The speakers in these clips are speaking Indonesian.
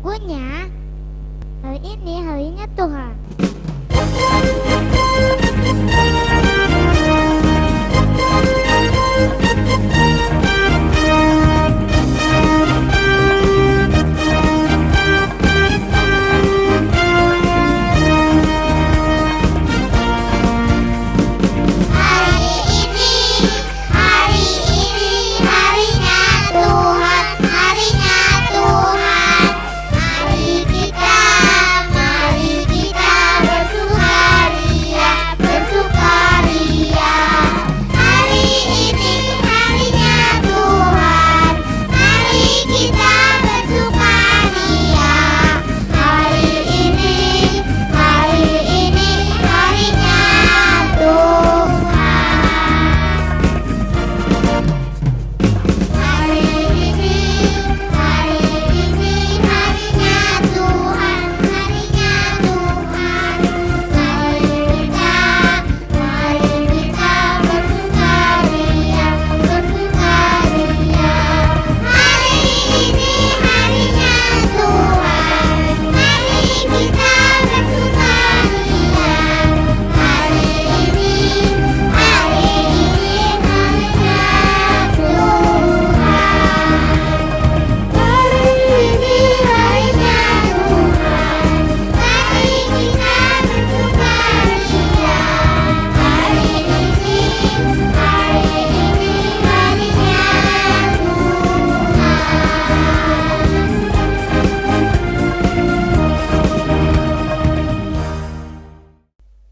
lagunya, hari ini harinya Tuhan.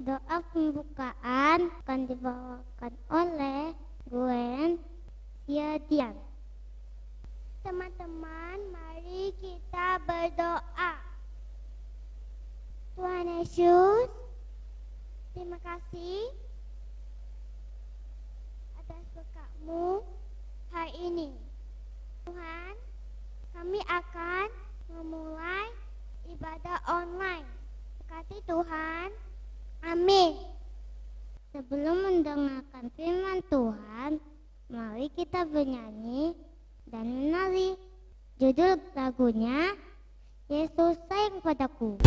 Doa pembukaan akan dibawakan oleh Gwen Yadian. Teman-teman, mari kita berdoa. Tuhan Yesus, terima kasih atas berkat-Mu hari ini. Tuhan, kami akan memulai ibadah online. Berkati Tuhan. Amin. Sebelum mendengarkan firman Tuhan, mari kita bernyanyi dan menari. Judul lagunya, Yesus Sayang Padaku.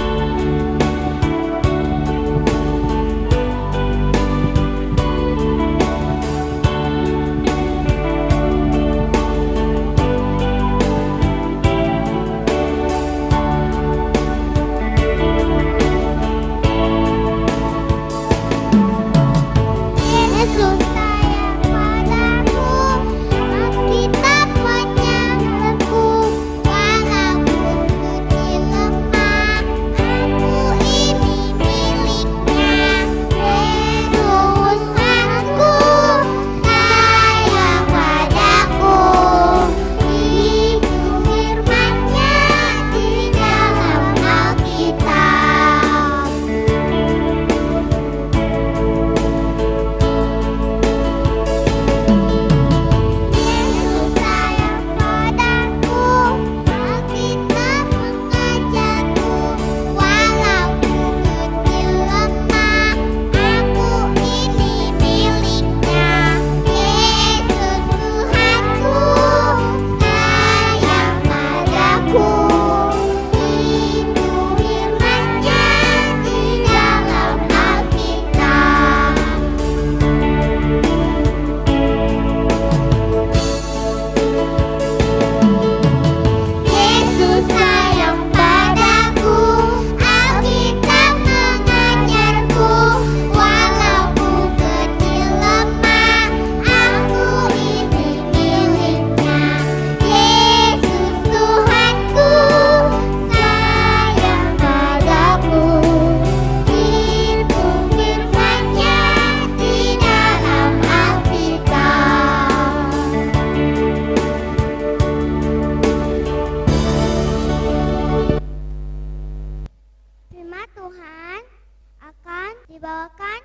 dibawakan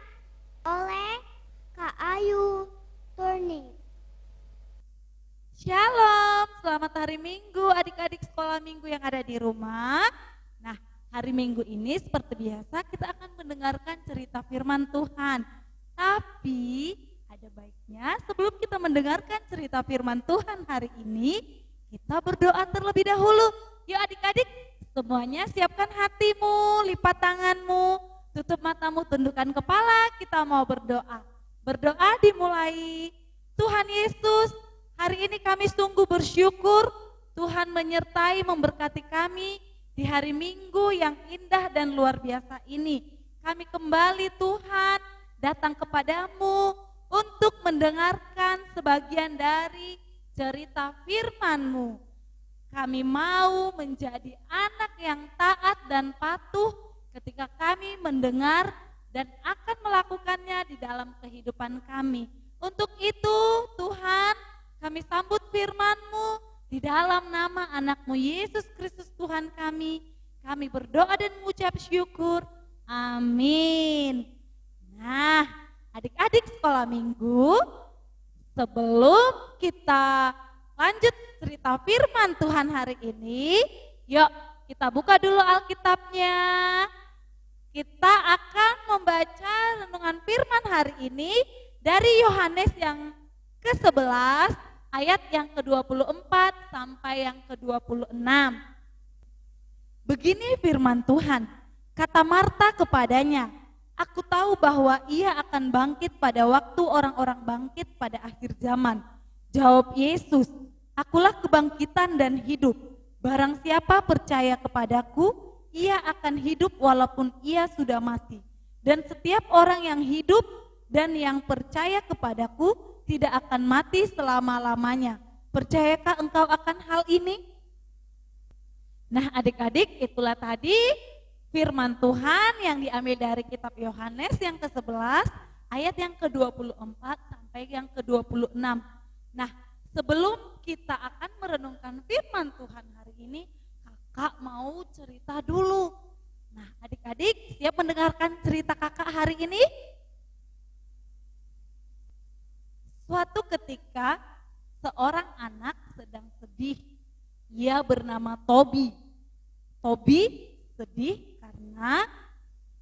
oleh Kak Ayu Turni. Shalom, selamat hari Minggu adik-adik sekolah minggu yang ada di rumah. Nah, hari Minggu ini seperti biasa kita akan mendengarkan cerita firman Tuhan. Tapi ada baiknya sebelum kita mendengarkan cerita firman Tuhan hari ini, kita berdoa terlebih dahulu. Yuk adik-adik, Semuanya siapkan hatimu, lipat tanganmu, tutup matamu, tundukkan kepala, kita mau berdoa. Berdoa dimulai. Tuhan Yesus, hari ini kami sungguh bersyukur Tuhan menyertai memberkati kami di hari Minggu yang indah dan luar biasa ini. Kami kembali Tuhan datang kepadamu untuk mendengarkan sebagian dari cerita firman-Mu. Kami mau menjadi anak yang taat dan patuh ketika kami mendengar dan akan melakukannya di dalam kehidupan kami. Untuk itu Tuhan, kami sambut firman-Mu di dalam nama anak-Mu Yesus Kristus Tuhan kami. Kami berdoa dan mengucap syukur. Amin. Nah, adik-adik sekolah minggu, sebelum kita lanjut cerita firman Tuhan hari ini, yuk kita buka dulu Alkitabnya. Kita akan membaca renungan firman hari ini dari Yohanes yang ke-11 ayat yang ke-24 sampai yang ke-26. Begini firman Tuhan, kata Marta kepadanya, aku tahu bahwa ia akan bangkit pada waktu orang-orang bangkit pada akhir zaman. Jawab Yesus, akulah kebangkitan dan hidup. Barang siapa percaya kepadaku, ia akan hidup walaupun ia sudah mati. Dan setiap orang yang hidup dan yang percaya kepadaku tidak akan mati selama-lamanya. Percayakah engkau akan hal ini? Nah adik-adik, itulah tadi firman Tuhan yang diambil dari kitab Yohanes yang ke-11 ayat yang ke-24 sampai yang ke-26. Nah, sebelum kita akan merenungkan firman Tuhan hari ini, kakak mau cerita dulu. Nah, adik-adik siap mendengarkan cerita kakak hari ini? Suatu ketika seorang anak sedang sedih. Ia bernama Tobi. Tobi sedih karena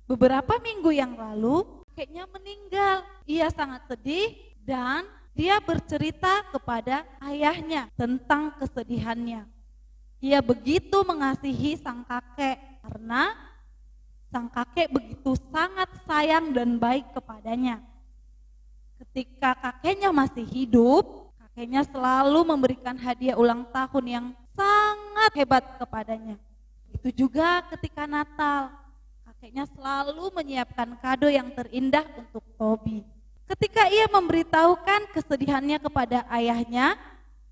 beberapa minggu yang lalu kakeknya meninggal. Ia sangat sedih dan dia bercerita kepada ayahnya tentang kesedihannya. Ia begitu mengasihi sang kakek karena sang kakek begitu sangat sayang dan baik kepadanya. Ketika kakeknya masih hidup, kakeknya selalu memberikan hadiah ulang tahun yang sangat hebat kepadanya. Itu juga ketika Natal, kakeknya selalu menyiapkan kado yang terindah untuk Tobi. Ketika ia memberitahukan kesedihannya kepada ayahnya,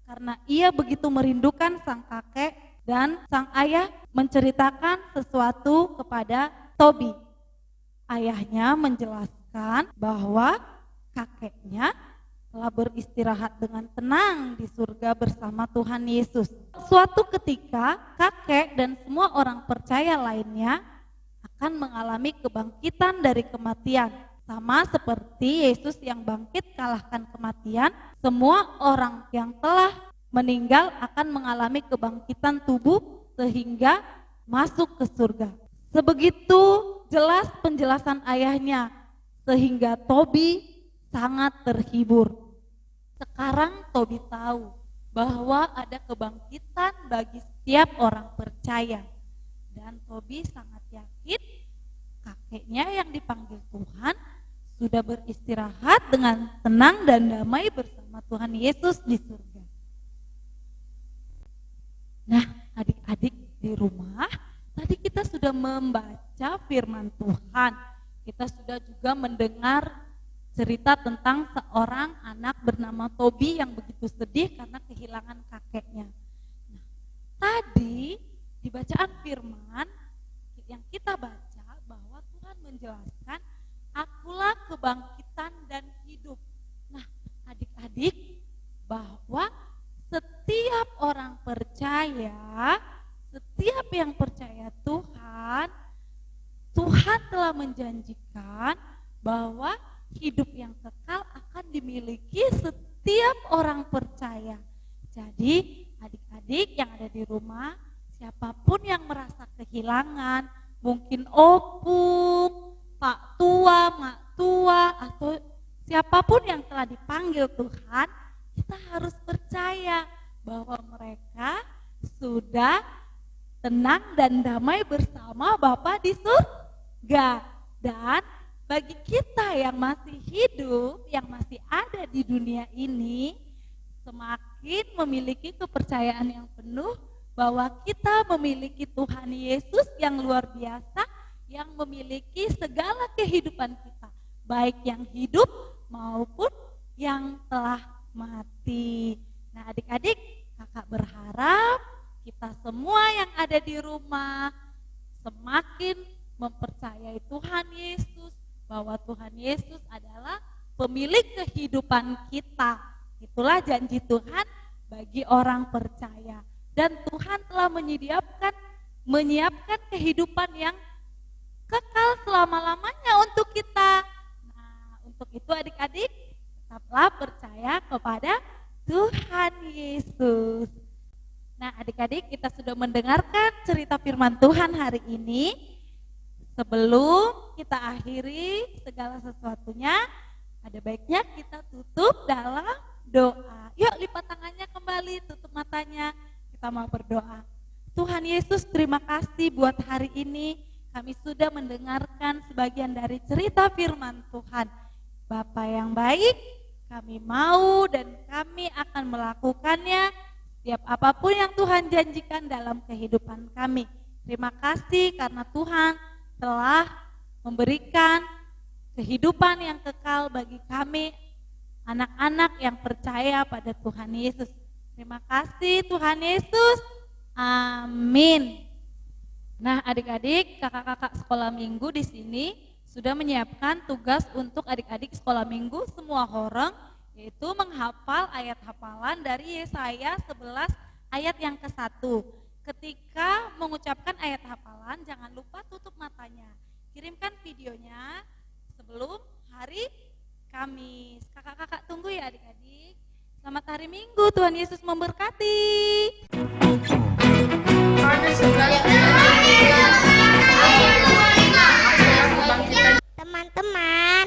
karena ia begitu merindukan sang kakek dan sang ayah menceritakan sesuatu kepada Tobi. Ayahnya menjelaskan bahwa kakeknya telah beristirahat dengan tenang di surga bersama Tuhan Yesus. Suatu ketika kakek dan semua orang percaya lainnya akan mengalami kebangkitan dari kematian. Sama seperti Yesus yang bangkit kalahkan kematian, semua orang yang telah meninggal akan mengalami kebangkitan tubuh sehingga masuk ke surga. Sebegitu jelas penjelasan ayahnya sehingga Tobi sangat terhibur. Sekarang Tobi tahu bahwa ada kebangkitan bagi setiap orang percaya. Dan Tobi sangat yakin kakeknya yang dipanggil Tuhan sudah beristirahat dengan tenang dan damai bersama Tuhan Yesus di surga. Nah, adik-adik di rumah, tadi kita sudah membaca firman Tuhan. Kita sudah juga mendengar cerita tentang seorang anak bernama Tobi yang begitu sedih karena kehilangan kakeknya. Nah, tadi di bacaan firman yang kita baca bahwa Tuhan menjelaskan akulah kebangkitan dan hidup. Nah, adik-adik, bahwa setiap orang percaya, setiap yang percaya Tuhan, Tuhan telah menjanjikan bahwa hidup yang kekal akan dimiliki setiap orang percaya. Jadi, adik-adik yang ada di rumah, siapapun yang merasa kehilangan, mungkin opung, pak tua, mak tua, atau siapapun yang telah dipanggil Tuhan, kita harus percaya bahwa mereka sudah tenang dan damai bersama Bapa di surga. Dan bagi kita yang masih hidup, yang masih ada di dunia ini, semakin memiliki kepercayaan yang penuh bahwa kita memiliki Tuhan Yesus yang luar biasa, yang memiliki segala kehidupan kita, baik yang hidup maupun yang telah mati. Nah, adik-adik, kakak berharap kita semua yang ada di rumah semakin mempercayai Tuhan Yesus, bahwa Tuhan Yesus adalah pemilik kehidupan kita. Itulah janji Tuhan bagi orang percaya. Dan Tuhan telah menyiapkan kehidupan yang kekal selama-lamanya untuk kita. Nah, untuk itu adik-adik tetaplah percaya kepada Tuhan Yesus. Nah, adik-adik, kita sudah mendengarkan cerita firman Tuhan hari ini. Sebelum kita akhiri segala sesuatunya, ada baiknya kita tutup dalam doa. Yuk, lipat tangannya kembali, tutup matanya. Kita mau berdoa. Tuhan Yesus, terima kasih buat hari ini. Kami sudah mendengarkan sebagian dari cerita firman Tuhan. Bapa yang baik, kami mau dan kami akan melakukannya setiap apapun yang Tuhan janjikan dalam kehidupan kami. Terima kasih karena Tuhan telah memberikan kehidupan yang kekal bagi kami, anak-anak yang percaya pada Tuhan Yesus. Terima kasih Tuhan Yesus. Amin. Nah, adik-adik, kakak-kakak sekolah minggu di sini sudah menyiapkan tugas untuk adik-adik sekolah minggu semua orang, yaitu menghafal ayat hafalan dari Yesaya 11 ayat yang ke-1. Ketika mengucapkan ayat hafalan, jangan lupa tutup matanya. Kirimkan videonya sebelum hari Kamis. Kakak-kakak tunggu ya adik-adik. Selamat hari Minggu, Tuhan Yesus memberkati. Teman-teman,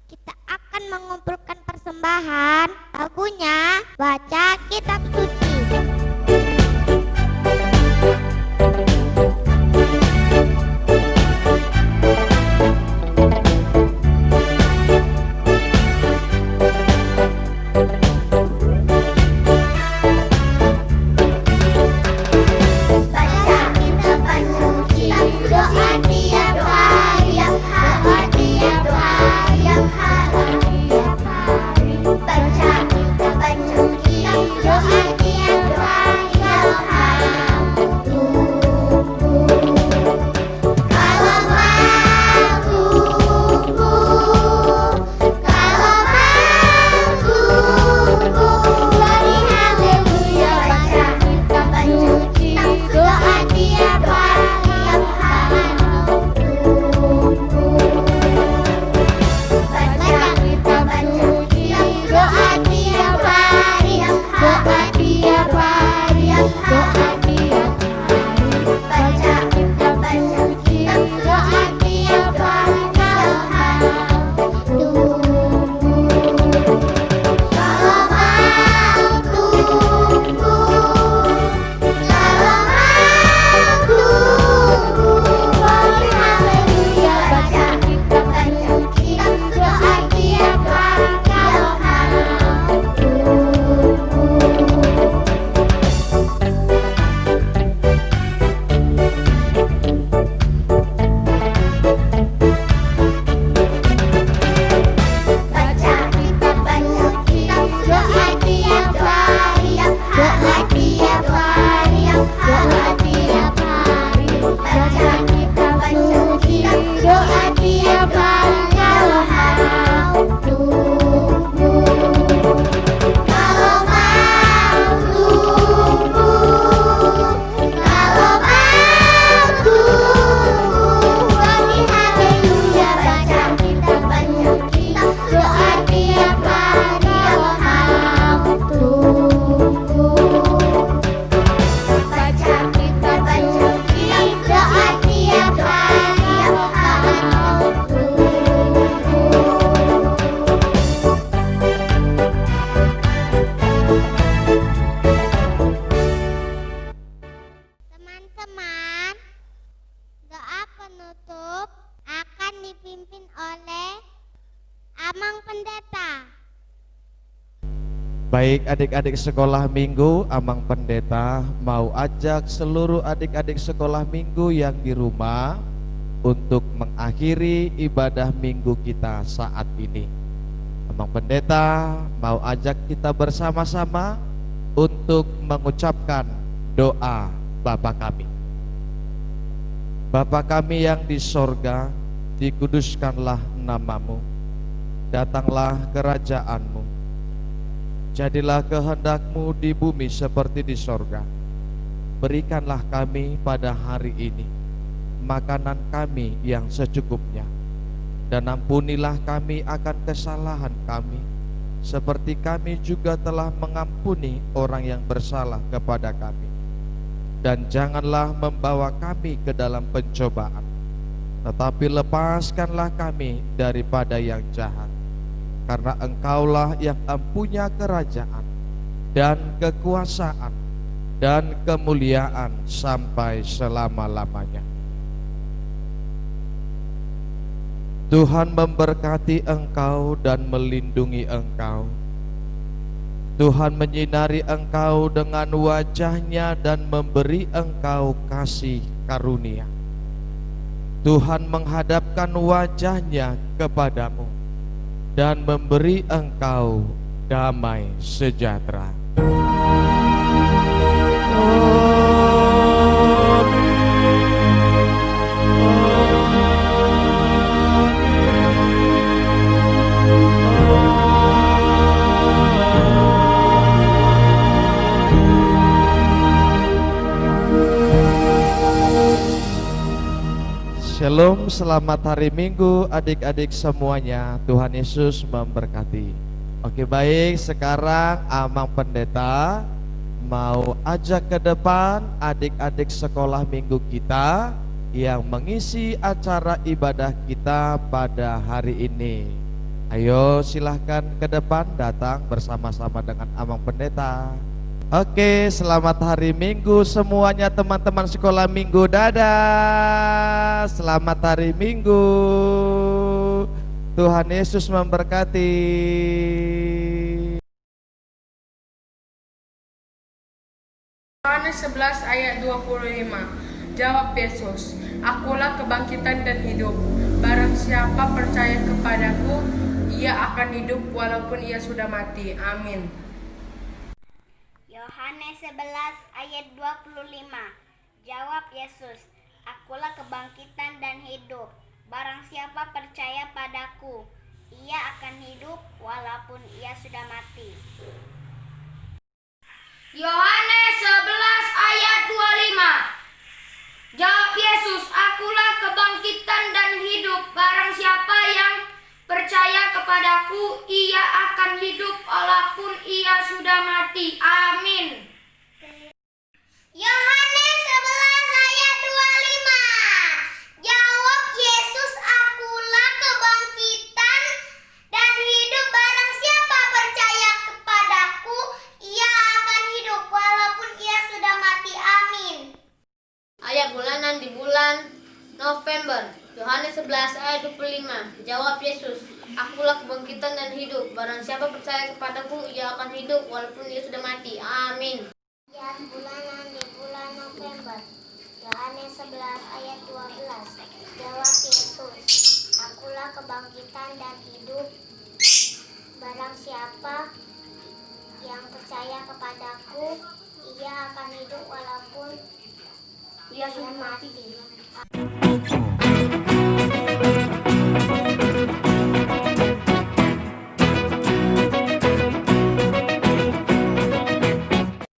kita akan mengumpulkan persembahan. Lagunya baca kitab suci. Baik adik-adik sekolah minggu, Amang Pendeta mau ajak seluruh adik-adik sekolah minggu yang di rumah untuk mengakhiri ibadah minggu kita saat ini. Amang Pendeta mau ajak kita bersama-sama untuk mengucapkan doa Bapa kami. Bapa kami yang di sorga, dikuduskanlah namamu, datanglah kerajaanmu, jadilah kehendakmu di bumi seperti di sorga. Berikanlah kami pada hari ini makanan kami yang secukupnya, dan ampunilah kami akan kesalahan kami, seperti kami juga telah mengampuni orang yang bersalah kepada kami. Dan janganlah membawa kami ke dalam pencobaan, tetapi lepaskanlah kami daripada yang jahat. Karena Engkaulah yang mempunyai kerajaan dan kekuasaan dan kemuliaan sampai selama-lamanya. Tuhan memberkati engkau dan melindungi engkau. Tuhan menyinari engkau dengan wajah-Nya dan memberi engkau kasih karunia. Tuhan menghadapkan wajah-Nya kepadamu dan memberi engkau damai sejahtera. Shalom, selamat hari Minggu adik-adik semuanya. Tuhan Yesus memberkati. Oke, baik, sekarang Amang Pendeta mau ajak ke depan adik-adik sekolah minggu kita yang mengisi acara ibadah kita pada hari ini. Ayo silahkan ke depan, datang bersama-sama dengan Amang Pendeta. Oke, selamat hari Minggu semuanya teman-teman sekolah minggu. Dadah, selamat hari Minggu. Tuhan Yesus memberkati. Yohanes 11 ayat 25. Jawab Yesus, akulah kebangkitan dan hidup. Barang siapa percaya kepadaku, ia akan hidup walaupun ia sudah mati. Amin. Yohanes 11 ayat 25. Jawab Yesus, akulah kebangkitan dan hidup. Barang siapa percaya padaku, ia akan hidup walaupun ia sudah mati. Yohanes 11 ayat 25. Jawab Yesus, akulah kebangkitan dan hidup. Barang siapa yang percaya kepadaku, ia akan hidup walaupun ia sudah mati. Amin. Yohanes 11 ayat 25. Jawab Yesus, akulah kebangkitan dan hidup. Barang siapa percaya kepadaku, ia akan hidup walaupun ia sudah mati. Amin. Ayat bulanan di bulan November. Yohanes 11 ayat 25. Jawab Yesus, akulah kebangkitan dan hidup. Barang siapa percaya kepadaku, ia akan hidup walaupun ia sudah mati. Amin. Ayat bulanan di bulan November. Yohanes 11 ayat 12. Jawab Yesus, akulah kebangkitan dan hidup. Barang siapa yang percaya kepadaku, ia akan hidup walaupun ia sudah mati.